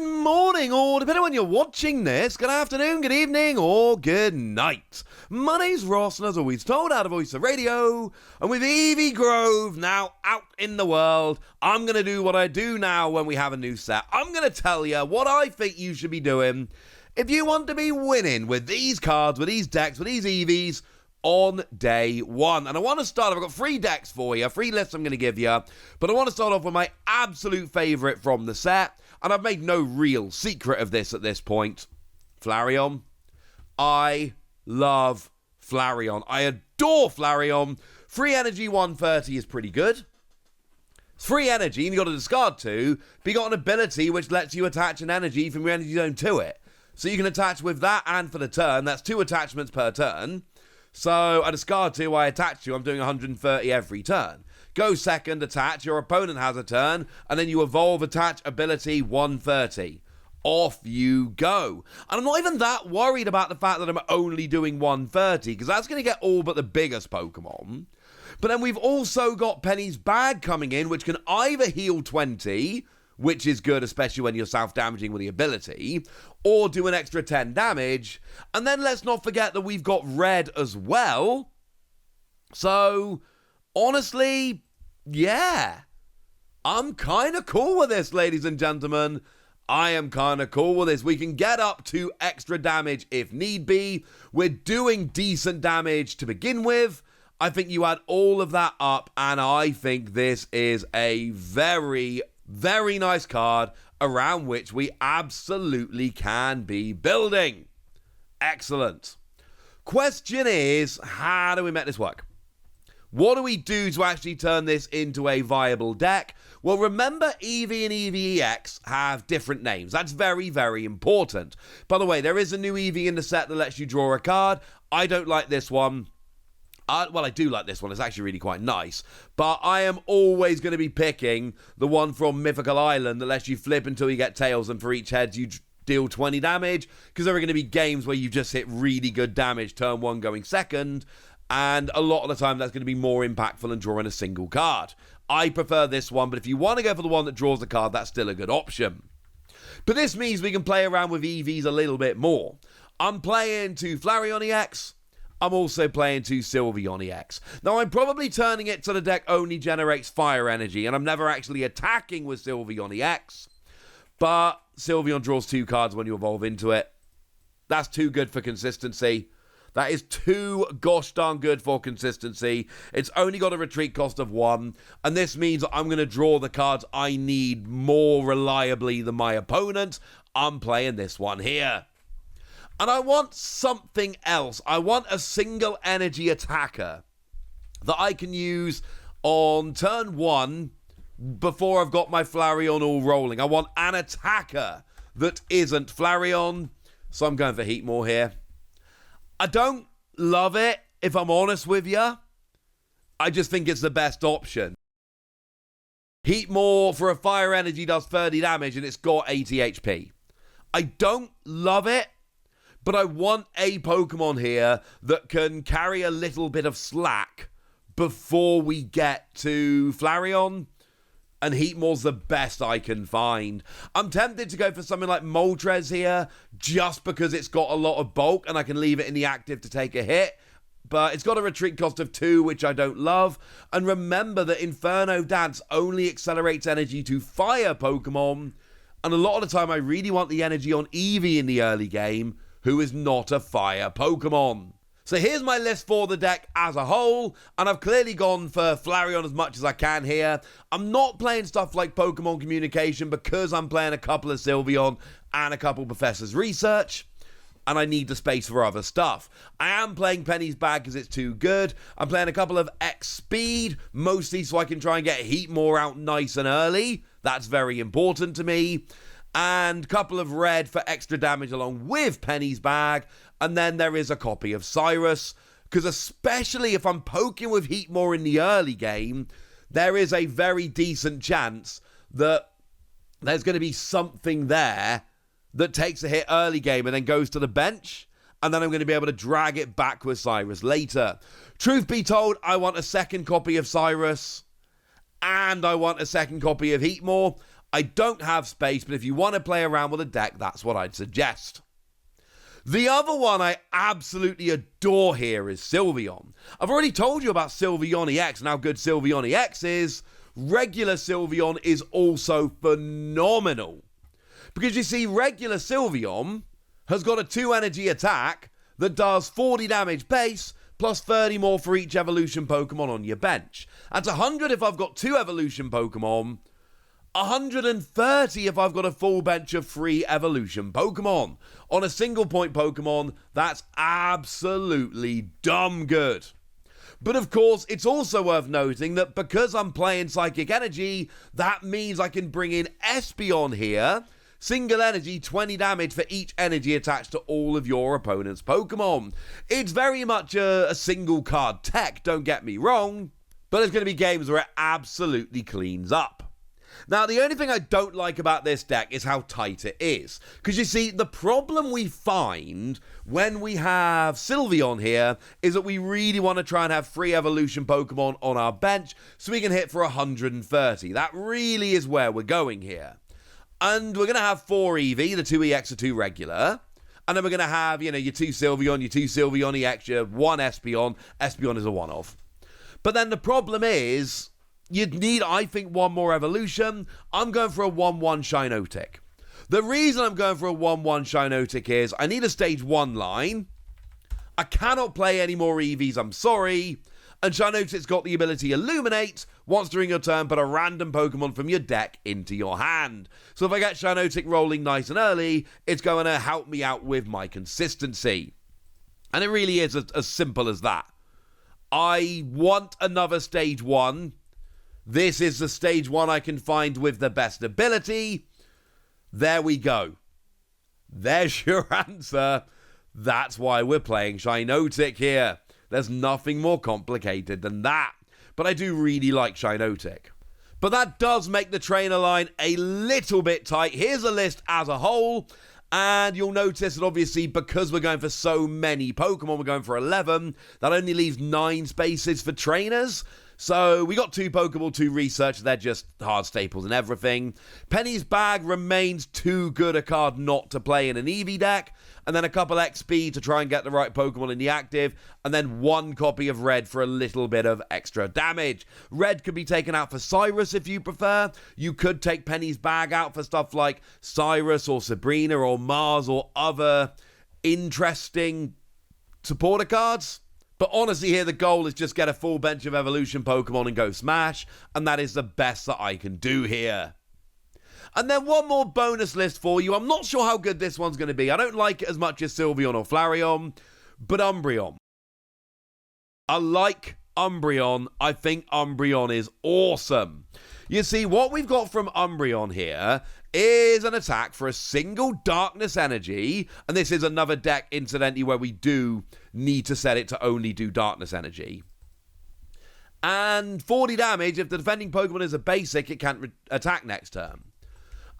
Good morning, or depending on when you're watching this, good afternoon, good evening, or good night. My name's Ross, and as always told, out of Voice of Radio, and with Eevee Grove now out in the world, I'm going to do what I do now when we have a new set. I'm going to tell you what I think you should be doing if you want to be winning with these cards, with these decks, with these Eevees on day one. And I want to start off, I've got 3 decks for you, 3 lists I'm going to give you, but I want to start off with my absolute favourite from the set. And I've made no real secret of this at this point. Flareon. I love Flareon. I adore Flareon. Free energy 130 is pretty good. It's free energy and you've got to discard 2, but you've got an ability which lets you attach an energy from your energy zone to it. So you can attach with that and for the turn. That's 2 attachments per turn. So I discard 2, I attach 2. I'm doing 130 every turn. Go second, attach, your opponent has a turn, and then you evolve, attach, ability, 130. Off you go. And I'm not even that worried about the fact that I'm only doing 130, because that's going to get all but the biggest Pokemon. But then we've also got Penny's Bag coming in, which can either heal 20, which is good, especially when you're self-damaging with the ability, or do an extra 10 damage. And then let's not forget that we've got Red as well. So honestly, yeah, I'm kind of cool with this, ladies and gentlemen. I am kind of cool with this. We can get up to extra damage if need be. We're doing decent damage to begin with. I think you add all of that up, and I think this is a very, very nice card around which we absolutely can be building. Excellent. Question is, how do we make this work? What do we do to actually turn this into a viable deck? Well, remember Eevee and Eevee EX have different names. That's very, very important. By the way, there is a new Eevee in the set that lets you draw a card. I don't like this one. Well, I do like this one. It's actually really quite nice. But I am always going to be picking the one from Mythical Island that lets you flip until you get tails, and for each head you deal 20 damage, because there are going to be games where you just hit really good damage turn 1 going second. And a lot of the time, that's going to be more impactful than drawing a single card. I prefer this one, but if you want to go for the one that draws a card, that's still a good option. But this means we can play around with EVs a little bit more. I'm playing to Flareon EX. I'm also playing to Sylveon EX. Now, I'm probably turning it so the deck only generates fire energy, and I'm never actually attacking with Sylveon EX. But Sylveon draws 2 cards when you evolve into it. That's too good for consistency. That is too gosh darn good for consistency. It's only got a retreat cost of 1, and this means that I'm going to draw the cards I need more reliably than my opponent. I'm playing this one here. And I want something else. I want a single energy attacker that I can use on turn 1 before I've got my Flareon all rolling. I want an attacker that isn't Flareon, so I'm going for Heatmore here. I don't love it, if I'm honest with you. I just think it's the best option. Heatmore for a fire energy does 30 damage and it's got 80 HP. I don't love it, but I want a Pokemon here that can carry a little bit of slack before we get to Flareon. And Heatmore's the best I can find. I'm tempted to go for something like Moltres here, just because it's got a lot of bulk and I can leave it in the active to take a hit. But it's got a retreat cost of 2, which I don't love. And remember that Inferno Dance only accelerates energy to fire Pokemon. And a lot of the time I really want the energy on Eevee in the early game, who is not a fire Pokemon. So here's my list for the deck as a whole, and I've clearly gone for Flareon as much as I can here. I'm not playing stuff like Pokemon Communication because I'm playing a couple of Sylveon and a couple of Professor's Research, and I need the space for other stuff. I am playing Penny's Bag because it's too good. I'm playing a couple of X Speed, mostly so I can try and get Heatmore out nice and early. That's very important to me. And a couple of Red for extra damage along with Penny's Bag. And then there is a copy of Cyrus, because especially if I'm poking with Heatmore in the early game, there is a very decent chance that there's going to be something there that takes a hit early game and then goes to the bench, and then I'm going to be able to drag it back with Cyrus later. Truth be told, I want a second copy of Cyrus, and I want a second copy of Heatmore. I don't have space, but if you want to play around with a deck, that's what I'd suggest. The other one I absolutely adore here is Sylveon. I've already told you about Sylveon EX and how good Sylveon EX is. Regular Sylveon is also phenomenal. Because you see, regular Sylveon has got a 2-energy attack that does 40 damage base, plus 30 more for each evolution Pokemon on your bench. That's 100 if I've got 2 evolution Pokemon, 130 if I've got a full bench of 3 evolution Pokemon. On a single point Pokemon, that's absolutely dumb good. But of course, it's also worth noting that because I'm playing Psychic Energy, that means I can bring in Espeon here. Single energy, 20 damage for each energy attached to all of your opponent's Pokemon. It's very much a single card tech, don't get me wrong, but there's going to be games where it absolutely cleans up. Now, the only thing I don't like about this deck is how tight it is. Because you see, the problem we find when we have Sylveon here is that we really want to try and have 3 evolution Pokemon on our bench so we can hit for 130. That really is where we're going here. And we're going to have 4 Eevee, the 2 EX, the 2 regular. And then we're going to have, your 2 Sylveon, your 2 Sylveon EX, your 1 Espeon. Espeon is a one-off. But then the problem is, you'd need, I think, 1 more evolution. I'm going for a 1-1 Shinotic. The reason I'm going for a 1-1 Shinotic is I need a stage 1 line. I cannot play any more Eevees, I'm sorry. And Shinotic's got the ability Illuminate. Once during your turn, put a random Pokemon from your deck into your hand. So if I get Shinotic rolling nice and early, it's going to help me out with my consistency. And it really is as simple as that. I want another stage 1. This is the stage 1 I can find with the best ability. There we go. There's your answer. That's why we're playing Shinotic here. There's nothing more complicated than that. But I do really like Shinotic. But that does make the trainer line a little bit tight. Here's a list as a whole. And you'll notice that obviously because we're going for so many Pokemon, we're going for 11. That only leaves 9 spaces for trainers. So we got 2 Pokeball, 2 Research. They're just hard staples and everything. Penny's Bag remains too good a card not to play in an Eevee deck. And then a couple XP to try and get the right Pokemon in the active. And then 1 copy of Red for a little bit of extra damage. Red could be taken out for Cyrus if you prefer. You could take Penny's Bag out for stuff like Cyrus or Sabrina or Mars or other interesting supporter cards. But honestly here, the goal is just get a full bench of evolution Pokemon and go smash. And that is the best that I can do here. And then one more bonus list for you. I'm not sure how good this one's going to be. I don't like it as much as Sylveon or Flareon. But Umbreon. I like Umbreon. I think Umbreon is awesome. You see, what we've got from Umbreon here is an attack for a single darkness energy. And this is another deck, incidentally, where we do need to set it to only do darkness energy. And 40 damage. If the defending Pokemon is a basic, it can't attack next turn.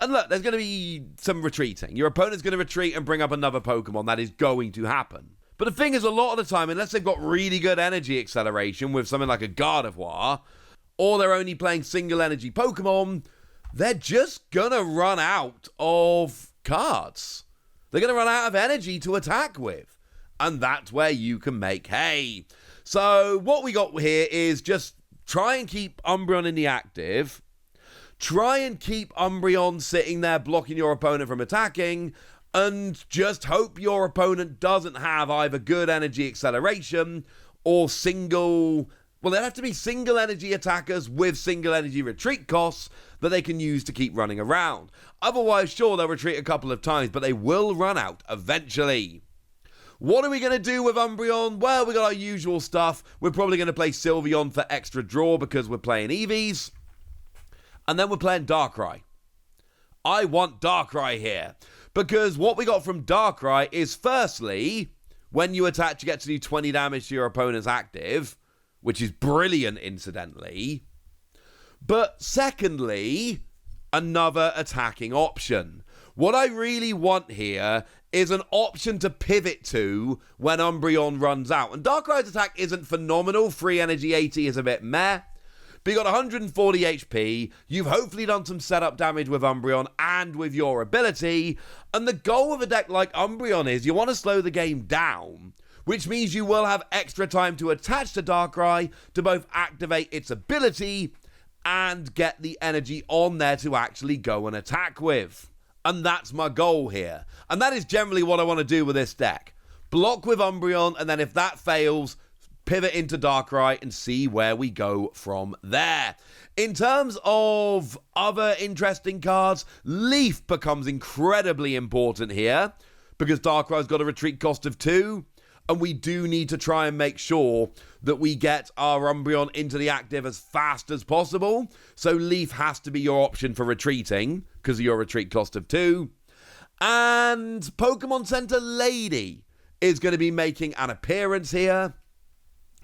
And look, there's going to be some retreating. Your opponent's going to retreat and bring up another Pokemon. That is going to happen. But the thing is, a lot of the time, unless they've got really good energy acceleration with something like a Gardevoir, or they're only playing single energy Pokemon, they're just going to run out of cards. They're going to run out of energy to attack with. And that's where you can make hay. So what we got here is just try and keep Umbreon in the active. Try and keep Umbreon sitting there blocking your opponent from attacking. And just hope your opponent doesn't have either good energy acceleration or single... Well, they'd have to be single energy attackers with single energy retreat costs that they can use to keep running around. Otherwise, sure, they'll retreat a couple of times, but they will run out eventually. What are we going to do with Umbreon? Well, we got our usual stuff. We're probably going to play Sylveon for extra draw because we're playing Eevees. And then we're playing Darkrai. I want Darkrai here. Because what we got from Darkrai is, firstly, when you attack, you get to do 20 damage to your opponent's active, which is brilliant, incidentally. But secondly, another attacking option. What I really want here is an option to pivot to when Umbreon runs out. And Darkrai's attack isn't phenomenal. Free energy 80 is a bit meh. But you got 140 HP, you've hopefully done some setup damage with Umbreon and with your ability, and the goal of a deck like Umbreon is you want to slow the game down, which means you will have extra time to attach to Darkrai to both activate its ability and get the energy on there to actually go and attack with. And that's my goal here. And that is generally what I want to do with this deck. Block with Umbreon, and then if that fails, pivot into Darkrai and see where we go from there. In terms of other interesting cards, Leaf becomes incredibly important here because Darkrai's got a retreat cost of 2, and we do need to try and make sure that we get our Umbreon into the active as fast as possible. So Leaf has to be your option for retreating because of your retreat cost of 2. And Pokemon Center Lady is going to be making an appearance here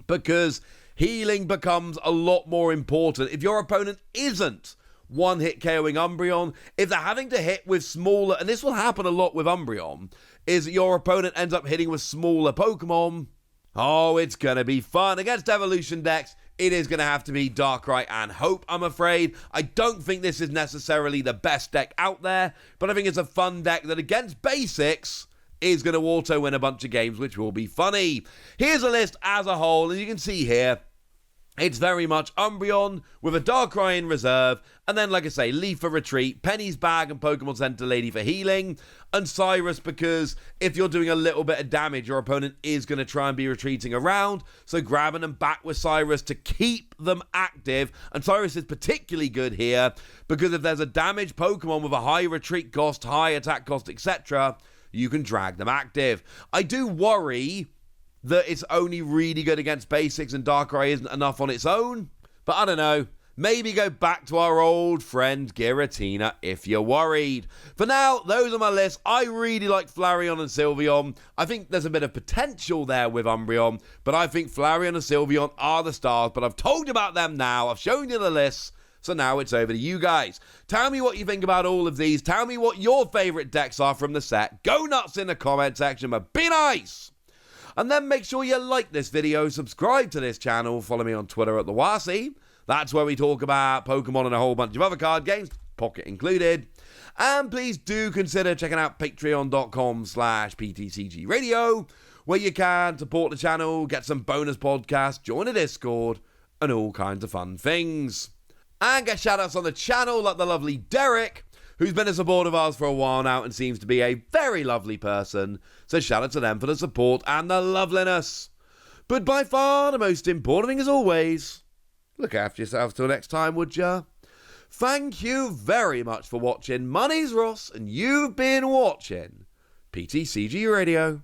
because healing becomes a lot more important if your opponent isn't one-hit KOing Umbreon. If they're having to hit with smaller, and this will happen a lot with Umbreon, is that your opponent ends up hitting with smaller Pokemon. Oh, it's going to be fun. Against Evolution decks, it is going to have to be Darkrai and Hope, I'm afraid. I don't think this is necessarily the best deck out there, but I think it's a fun deck that against basics is going to auto win a bunch of games, which will be funny. Here's a list as a whole, and you can see here, it's very much Umbreon with a Darkrai in reserve, and then, like I say, Leaf for retreat, Penny's Bag and Pokemon Center Lady for healing, and Cyrus because if you're doing a little bit of damage, your opponent is going to try and be retreating around, so grabbing them back with Cyrus to keep them active, and Cyrus is particularly good here because if there's a damaged Pokemon with a high retreat cost, high attack cost, etc., you can drag them active. I do worry that it's only really good against basics and Darkrai isn't enough on its own. But I don't know. Maybe go back to our old friend Giratina if you're worried. For now, those are my lists. I really like Flareon and Sylveon. I think there's a bit of potential there with Umbreon, but I think Flareon and Sylveon are the stars. But I've told you about them now. I've shown you the lists. So now it's over to you guys. Tell me what you think about all of these. Tell me what your favourite decks are from the set. Go nuts in the comment section, but be nice! And then make sure you like this video, subscribe to this channel, follow me on Twitter at TheWasi. That's where we talk about Pokemon and a whole bunch of other card games, Pocket included. And please do consider checking out patreon.com/PTCG Radio, where you can support the channel, get some bonus podcasts, join a Discord, and all kinds of fun things. And get shout-outs on the channel like the lovely Derek, who's been a supporter of ours for a while now and seems to be a very lovely person. So shout out to them for the support and the loveliness. But by far the most important thing as always, look after yourselves till next time, would ya? Thank you very much for watching. My name's Ross and you've been watching PTCG Radio.